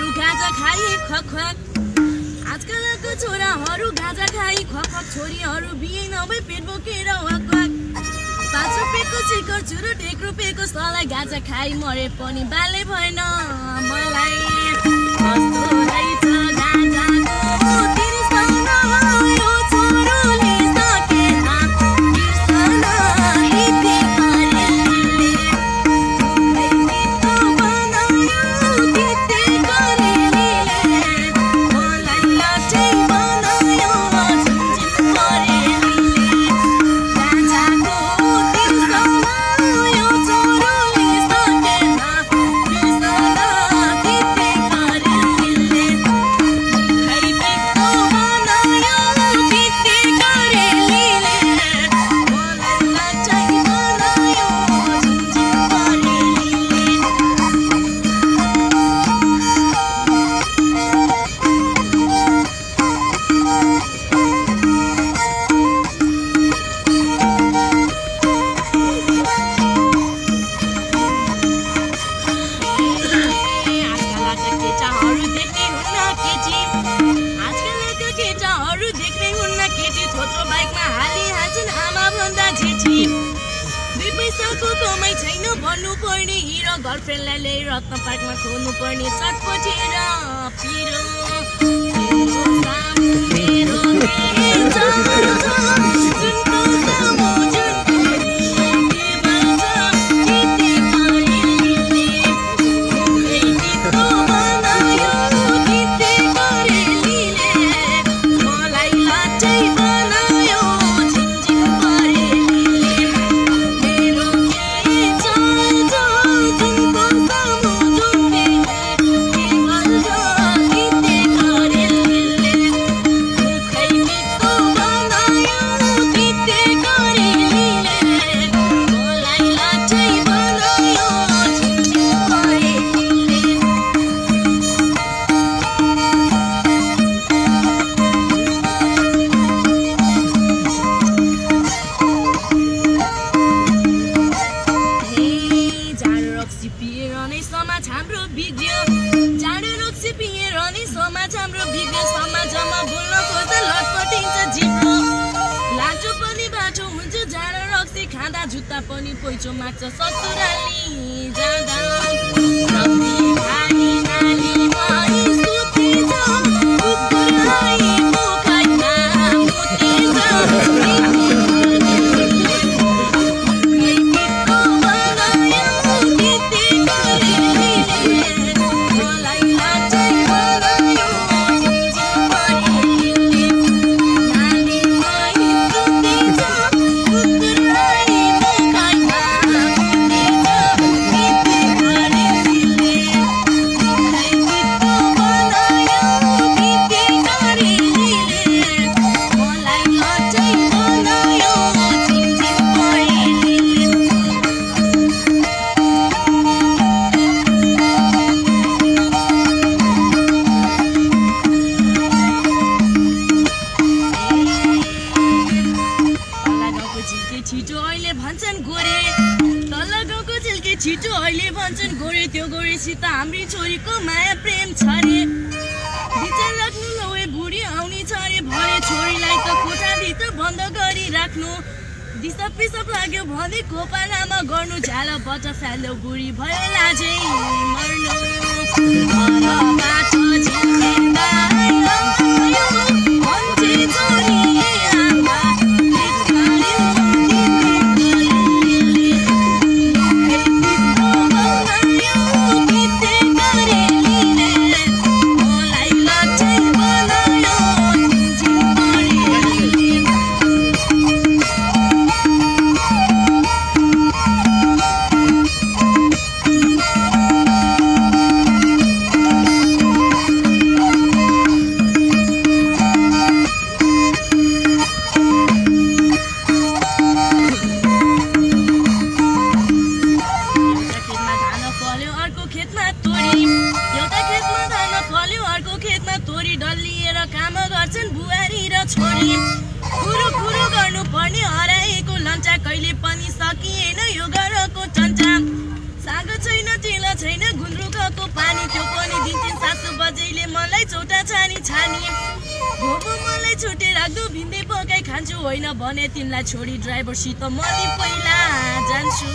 छोराहरू गाजा खाई खखख आजकलको छोराहरू गाजा खाई खखख छोरीहरू बिहे नभई पेट बोकेर वकवक 5 रुपियाँको शिखर चुरोट 1 रुपियाँको सलाई गाजा खाई मरे पनि बाले भएन मलाई कस्तो रहेछ गाजाको तिर्सन यो छोरोले सकेन तिर्सन इति गरेले खै बनायो तिते गरेले मलाई लाटै बनायो झुन्झुन परेले गाजाको तिर्सन यो छोरोले सकेन तिर्सन इति गरेले खै पित्तो बनायो तिते गरेले मलाई लाटै बनायो झुन्झुन परेले आजकलका केटाहरू देख्ने हुन्न केटी आजकलका केटाहरू देख्ने हुन्न केटी थोत्रो बाइकमा हालिहाल्छन् आमा भन्दा जेठी 2 पैसाको कमाइ छैन भन्नु पर्ने हिरो गर्लफ्रेन्डलाई ल्याइ रत्न पार्कमा खोल्नु पर्ने चटपटेर पिरो मेरो सामु मेरो देश जुनको सामु जुनको के भन्छ इति गरेले खै पित्तो बनायो तिते गरेले मलाई लाटै बनायो झिनझिन परेले मेरो के चाहन्छ जुनको सामु जुनले के भन्छ इति गरेले खै पित्तो बनायो तिते गरेले मलाई लाटै बनायो झिनझिन परेले जाडो रक्सी पिएर नै समाज हाम्रो बिग्रियो जाडो रक्सी पिएर नै समाज हाम्रो बिग्रियो समाजमा बोल्न खोज्दा लटपटिन्छ जिब्रो लाटो पनि बाटो हुन्छ जाडो रक्सी खाँदा जुत्ता पनि पैचो माग्छ ससुराली जाँदा रक्सी खाई नालीमा सुतेछ कुकुरलाई मुखैमा मुतेछ खै पित्तो बनायो तिते गरेले मलाई लाटै बनायो झिनझिन परेले नालीमा सुतेछ कुकुरलाई मुखैमा मुतेछ इति गरेले खै पित्तो बनायो तिते गरेले मलाई लाटै बनायो झिनझिन परेले तल्ला गाउँको झिल्के छिटो अहिले भन्छन् गोरे तल्ला गाउँको झिल्के छिटो अहिले भन्छन् गोरे त्यो गोरेसित हाम्री छोरीको माया प्रेम छ रे विचार राख्नु नभए बुढी आउने छ रे भरे छोरीलाई त कोठाभित्र बन्द गरी राख्नु दिसा पिसाब लाग्यो भने खोपालामा गर्नु झाला बच्चा फ्याल्यो बुढी भयो लाजै मर्नु घरबाट झिल्किँदा आयो भन्छे छोरी आमा पिछाड्यो तिते गरेले खै पित्तो बनायो तिते गरेले मलाई लाटै बनायो झिनझिन परेले छोरी कुरो कुरो गर्नु पर्ने हराएको लन्चा कहिले पनि सकिएन यो घरको चन्चा साग छैन तेल छैन गुन्द्रुकको पानी त्यो पनि दिन्छन् सासु राख्दो भिन्दै पकाइ खान्छु होइन भने तिमीलाई छोडी ड्राइभरसित म नि पहिला जान्छु